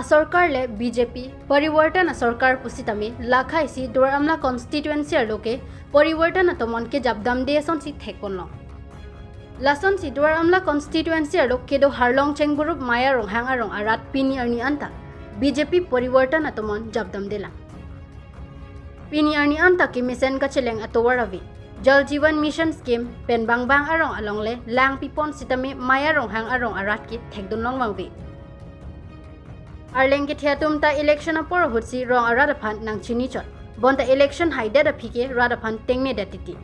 सरकार ले बीजेपी परिवर्तन सरकार पुसितमी लाखा इसी दोरामला कॉन्स्टिट्यूएंसी लोके परिवर्तन तमन के जबदम देसन सी थेकोन लासन सी दोरामला कॉन्स्टिट्यूएंसी लोक के दो हारलोंग चेंगबुरुप माया रोंग हांगा रोंग आरात पिनी अर्नी अंता बीजेपी परिवर्तन तमन जबदम देला पिनी अर्नी अंता के मिशन का चलेंग अतोवरवी जल जीवन मिशन स्कीम पेन बांग अरोंग अलोंगले लांग पिपोन सितमी माया रोंग हांग अरोंग आरात के थेकदुन लोंग वांगवी Arleng ke thiatum ta election apor hutsi rong aradaphan nang chini chot bonta election haide da phike radaphan tengne datiti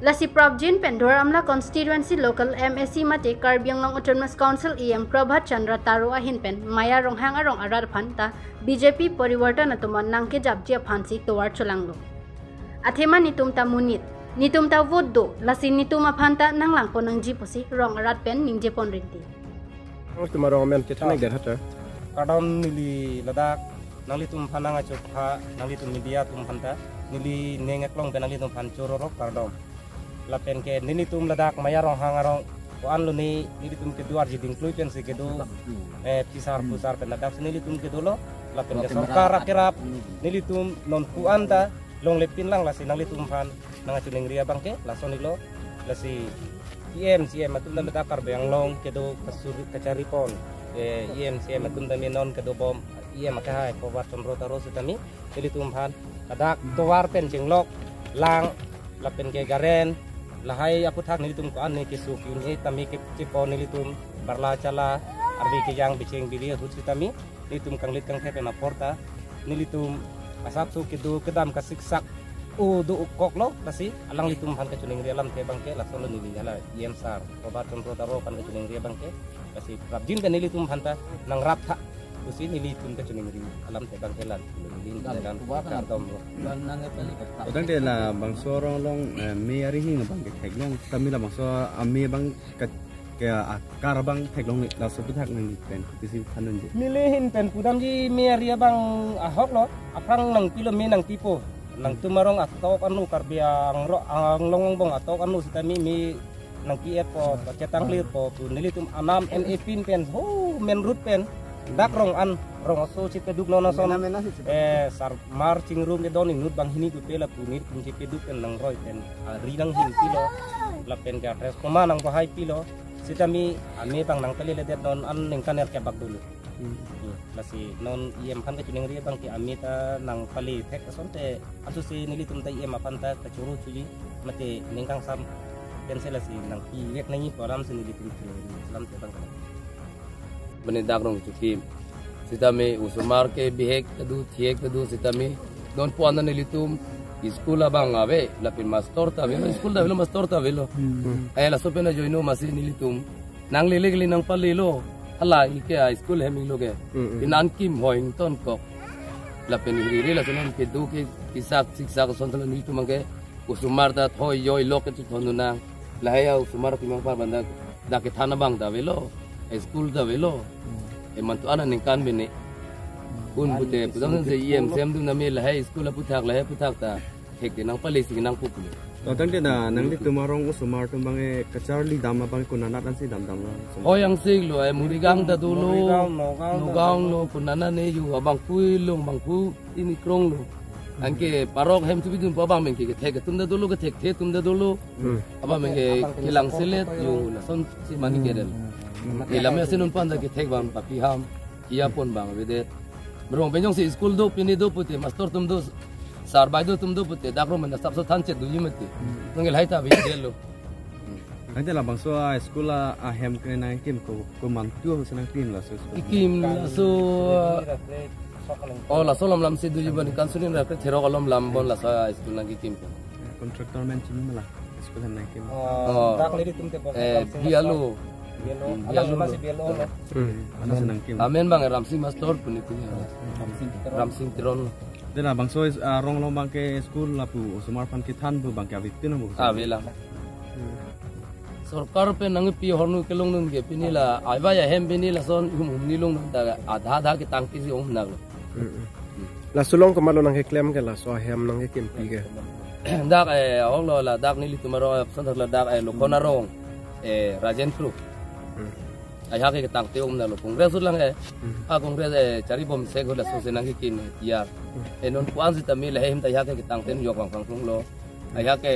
lasi Prabjin Pendora amla constituency local MSC mate Karbiang Long Autonomous Council EM Prabhat Chandra Taro ahin pen maya rong hang arong aradaphan ta BJP परिवर्तन atuman nang ke jabjia phansi towar cholanglo athema nitum ta munit nitum ta vote do lasi nitum aphanta nang langpo nang ji posi rong arad pen ningje pon rinti tumarong men ke thane ger hata kadam nili ladak nali tum phananga chokha nali tum media tum phanta nili nengeklong benali tum phan chororok kadam lapen ke nini tum ladak mayarong hangarong ko anlu ni nili tum ke duar jiding kluiten se ke do pisar pusar pen ladak nili tum ke dolo lapen ke sarkar akirap nili tum non puanda long lepin lang lasi nali tum phan nanga chuling ria bangke lason ilo lasi CM atum ladak karbeng long ke do kasuri kacari pon EMCM atun dami non kedobom EM akahai Prabhat Chandra Taro sutami jadi tumphan kadak towar pen jenglok lang lapen ke garen lahai aputhak nilitum ko an ke suki ni tami ke cipo nilitum barla chala arbi ke yang biceng bili hutami nilitum kanglit kang thepe na porta nilitum asap su ke do kedam ka siksak o do kok lo lasi alang litum han ke chuling rialam te bangke lason nili hala EM sar Prabhat Chandra Taro kan ke chuling ria bangke kasi Prabjin kan nilitum hanta nang rapha usi nilitum ka chuning ri alam te bang helan nilin dalam wakar dom nang odang de la bang sorong long me ari hing bang ke theklong tami la bang so ami bang ke akar bang theklong la so pithak nang pen kisi thanun je milihin pen pudam ji me ria bang ahok lo aprang nang pilo me nang tipo nang tumarong atok anu karbiang ro ang longong bong atok anu sitami mi nang kiet po cetang lir po tu nilitum anam NA pin pen ho men root pen dak rong an rong so ci peduk no son sar marching room de doning nut bang hini tu pela punit pun ci peduk pen nang roy pen rinang hin pilo la pen ga tres koma nang ko hai pilo sitami ame bang nang tali le de don an ning kaner ke bak dulu lasi non iem kan ke chuning ri bang ki ame ta nang pali thek son te atu si nilitum ta iem apan ta ka churu chuli mate ningkang sam dan saya lasi nang piwek nangi param sini di pintu salam tebang kan benedak rong cuti sitame usumar ke bihek tadu thiek tadu sitame don puana nilitum school abang ave lapin master ta velo school da velo master ta velo ay la sopena joino masi nilitum nang lelegli nang palilo ala ike school hemi loge inan kim hoing ton ko lapin ri la tunan ke du ke kisak siksak sontal nilitum ke usumar ta thoi yoi loke tu thonuna lahaya usumar kimang par banda da ke thana bang da velo school da velo e mantu ana ningkan bene un bute pudam se em sem du nami lahai school puthak lahai puthak ta thek nang pali sing nang puk odang de na nang di tumarong usumar tumbang e kacharli dam bang kunana dan si dam hoyang sig lo e murigang da du lo nugang lo kunana ne yu abang pui long bang pu ini krong lo angke parok hem tu bidun babang mengke thek tumda dulu ke thek the tumda dulu aba mengke kilang selet yu la son si mani kedel ilame sinun panda ke thek bang papi ham kia pon bang vede brong benyong si school do pini do puti master tum do sar bai do tum do puti dakro mena sabso than che du yimati ngel haita bi delo ante la bang so school a hem krena kim ko man tu senang tim la so ikim so oh la solam lam se du jiban kan sunin ra thero kolom lam bon la sa school nang kim contractor man chim mala school hem nang kim dak liri tum te bialo masih bialo ana senang kim amen bang ramsing master puni ramsing tron de la bang so rong long bang ke school la pu usumar pan ki than bu bang ke avitin bu vela सरकार पे नंग पी हरनु के लोंग नंगे पिनीला आइबा या हेम पिनीला सोन humni long da आधा के टांकी से ओम नाग la sulong ko malo nang claim ke la so hem nang ke kim pi ke dak ong lo la dak ni li tumaro option la dak lo konarong rajen pro ay hake ke tang teom na lo kongres lang kongres cari bom sego la so senang kin tiar non puan si tami la hem ta hake ke tang ten yok wang phang lo ay hake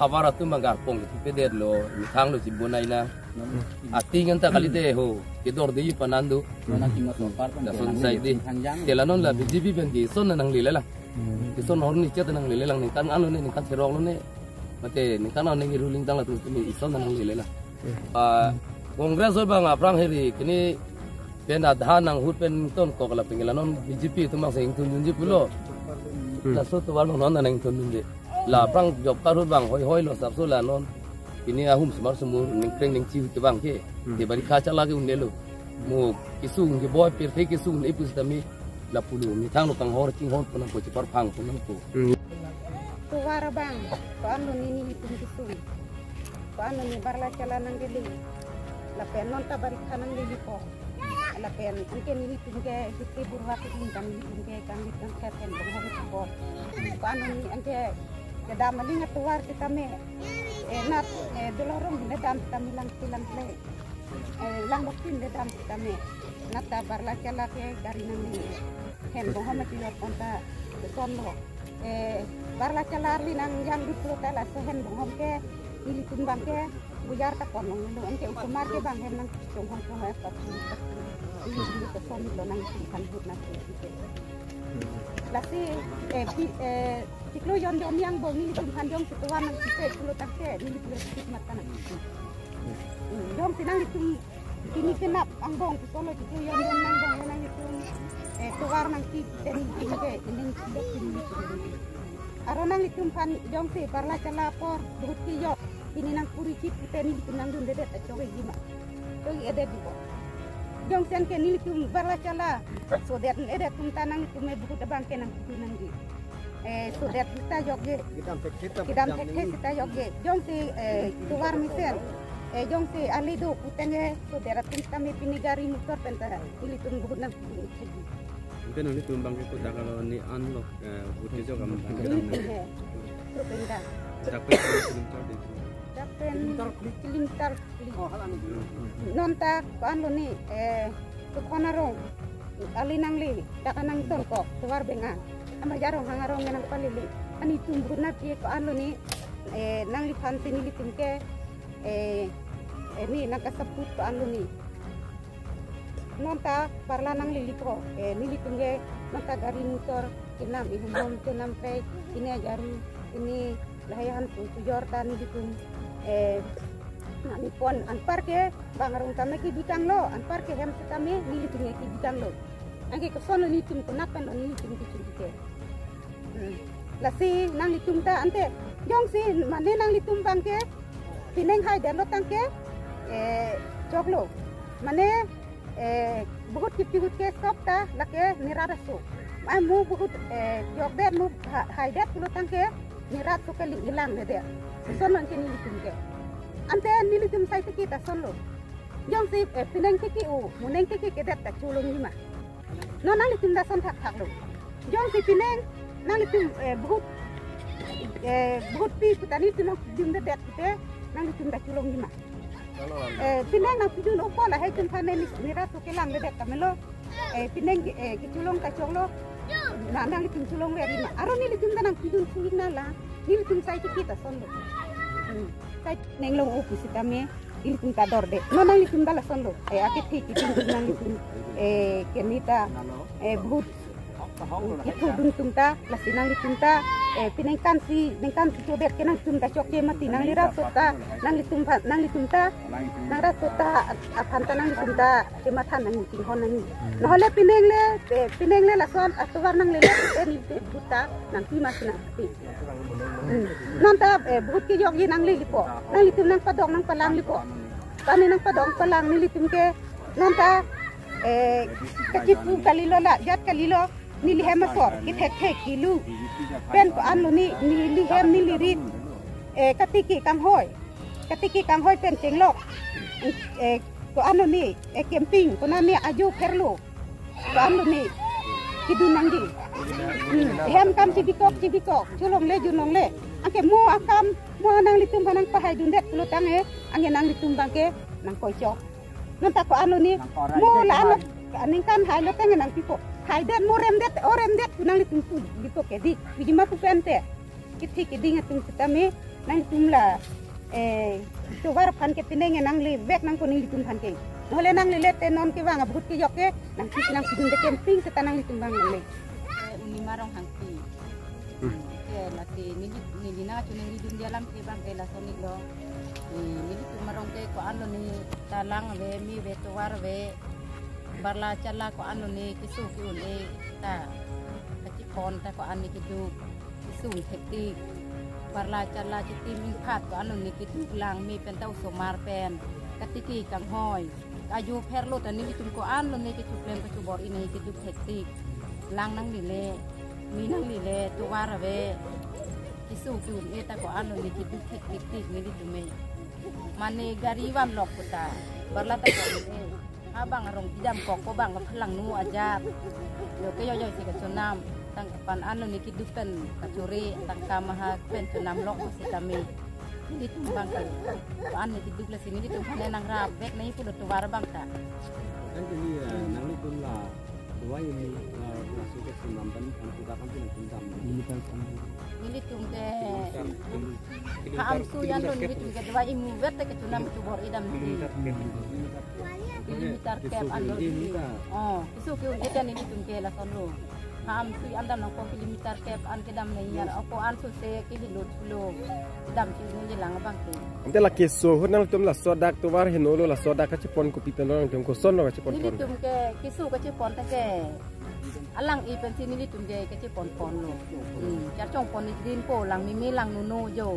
hawara tu magar pong peder lo thang lo sibunay na atingan ta kalite ho kidor di panando da son sai di kelanon la BJP ben di son nang lila di son horni chet nang lila lang ni kan anu ni kan serong lo ne mate ni kan anu ni ruling tang la tu ni son nang lila kongres bang aprang heri kini pen adhan nang hut pen ton ko kala pingelanon BJP tu mak sing tun junji pulo la so tu wal non nang tun junji la aprang job karut bang hoi lo sab so la non kini ahum semar semur ning kreng ning ciu te bang ke de bari khacha lagi unelo mo kisung ke boy per te kisung ne pus tami la pulu ni thang lo kang hor king hon pun ko ci par phang pun ko tu wara bang ko anu ni pun kisung ko anu ni barla calanang geli la pen non ta bari khanang geli ko la pen anke ni pun ke kitti burwa ke tan ni pun ke kan ni kan khaten bo ko anu ni anke kada malinga tuwar kita me nat dolorong nedam kami lang silang play lang baktin nedam kami nata barla cala ke dari nang hen bohama ti konta son lo barla cala li nang yang diplo tala sehen bohom ke ili timbang ke bujar ta kon lo anke ukumar ke bang hen nang jonghong ko ha ta ili ke son lo nang kan hut na lasi tiklo yon yang bongi tumhan jong situan nang site kulo takse ni kulo matan jong tinang ditum kini kenap ang bong solo tiklo yon nang bong nang itu tuwar nang ki teni ke ini aro nang ditum pan jong se parla cala por duit ki yo ini nang puri ki teni nang dun dedet choge gima to ede dibo jong sen ke ni tum parla cala so that ede tum tanang tum me buku tabang ke nang nang di so that kita jogge kita kita jogge jong si tuwar misel jong si alido putenge so that kita me pinigari motor pentara ili tum buku nang mungkin ini tumbang ke kota kalau ni unlock butuh juga kamu propenda tapi kilintar nonta anu ni kukonarong alinang li dakanang tongkok tuwar bengan ama jarong hangarong nang palili ani tumbu na pi ko anu ni nang li fanti ni litimke ni nakasaput ko anu ni nonta parla nang li ko ni litimge nonta gari motor kinam ihum kinam pe ini jaru ini layan tu jorta ni litum nani pon anpar ke bangarong kami ki bikang lo anpar ke hem kami ni litimge ki bikang lo angke kesono ni tim kenapan ni tim ke lasi nang litum ta ante jong si mane nang litum bangke pineng hai dan lo tangke joglo mane बहुत किप्ती के सप्ता लके निरारा सो मैं मु बहुत जगदे मु हाइडेट कुलो तंके निरात तो के इलाम ले दे सोन के नी लिखुम के अंते नी लिखुम साइट की ता सोन लो जंग से पिनंग के ओ मुनंग के देत ता चुलो नी मा नो ना लिखुम दा सोन थाक थाक लो जंग से पिनंग ना लिखुम बहुत पी पुतानी तुनो दिम दे देत के ना लिखुम दा चुलो नी मा pineng na pidun opo la hai tumpan ni mira to kelang dedek kamelo pineng kiculong kaconglo na nang litum culong le rima aro ni litum tanang pidun singna la ni litum sai kita sondo sai nenglong opu sitame litum ta dorde no nang litum dala sondo akit thi kitum nang litum kenita bhut itu dun tumta lasinang litumta pinengkan si codet kenang tumta chokye mati nang lira sota nang litumta nang rasota apanta nang litumta kematan nang tinghon nang nohole pinengle lason atwar nang lele ni buta nang pimas nang pi nanta bhut ki yogi nang lipo nang litum nang padong nang palang lipo pani nang padong palang ni litum ke nanta kacipu kalilo la jat kalilo nili hemasor kita kilu pen ko anu ni nili hem nili rit katiki kang hoy pen cenglok ko anu ni camping ko nami aju perlu ko anu ni kidunanggi hem kam cibikok culong le junong le angke mo akam mo nang litum kanang pahay dundet lutange angge nang litum bangke nang koicok nanti ko anu ni mula anu aning kan hai lo tengen nang pipo hai den murem det orem det nang litum tu gitu ke di biji mapu pente kiti ke dinga tum setame nang tumla coba pan ke pinenge nang li bek nang ko ning litum pan ke nole nang li lete non ke wanga but ke yoke nang kiti nang pidun de camping setanang litum bang le uni marong hangpi ke lati ni na chuning lidun dia lam ke bang ke la soni lo ni tu marong ke ko anu ni talang we mi we tuwar we barla chala ko anu ni kisu ki un e ta kaci pon ta ko ani ki du kisu hekti barla chala citi min phat ko anu ni ki tu lang mi pen tau somar pen katiki kang hoy ayu perlo ta ni tum ko anu ni ki tu plem ko tu bor ini ki du hekti lang nang ni le mi nang ni le tuwar we kisu ki un e ta ko anu ni ki du hekti ni di tu me mane gariwan lok puta barla ta ko ni abang arong idam kok bang phalang nu ajat yo ke yo si ka chonam tang pan anu ni kidupen kacuri tang kamaha pen chonam lok si kami di tumbang ka an ni kiduk la sini di tumbang nang rap bek nai pu do war bang ta kan ini nang ni pun lah dua ini masuk ke senam kan kita kan punya tundam ini kan ini tumke ham su yan do ni tumke dua imu vet ke chonam tu bor idam ni kilometer kep ando oh isu ke eta ni tumke la sonlo ham tu anda nang ko kilometer kep an kedam nei yar ako an su se ki hilut fulo dam ti ni lang bang tu ante la keso honal tum la sodak tu war hinolo la sodak ka chipon ko pitano tum ko sonno ka chipon ni tumke kisu ka chipon ta ke alang i pen sini ni tumke ka chipon pon lo jar chong pon ni din po lang mi lang nu no yo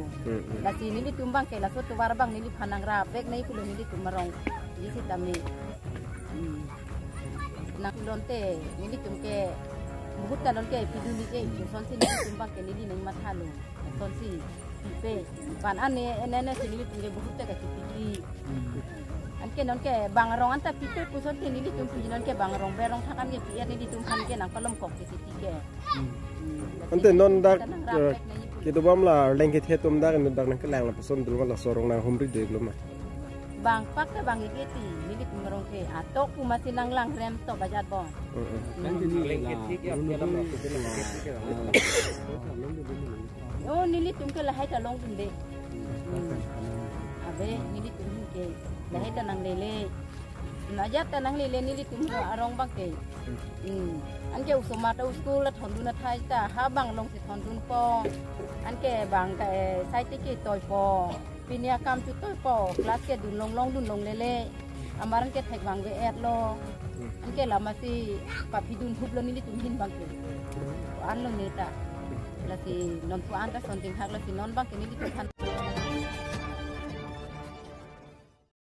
la sini ni tumbang ke la so tu war bang ni phanang ra bek nei fulo ni tumarong di sitami nak lonte ni tumke buta lonte piduli ke son sini tumbang ke ni nang mathalo son si pe pan ane enene sini tumke buta ka tipiki anke non ke bangarong anta pite puson ni tumpi non ke bangarong berong thakan ke pian ni tumpan ke nang kolom kok ke sitike ante non dak ke do bam la lengke the tum dak non dak nang ke lang la puson dul la sorong nang humri de gloma bang pak ke bang igeti ni tumarong ke atok pu masih nang lang rem to bajat bon kan ini lengket ya dalam oh nili tumke la hai ta long bunde abe nili tumke la hai ta nang lele najat ta nang lele nili tumke arong bang ke anke usoma ta school la thon dun thai ta ha bang long si thon dun po anke bang ka sai ti ki toy po pinia kam chu toy po class ke dun long lele amaran ke thek bang ve et lo anke la masi papidun hub lo nili tumhin bang ke an lo neta la si non pu anta something hak la si non bang ke nili tumhan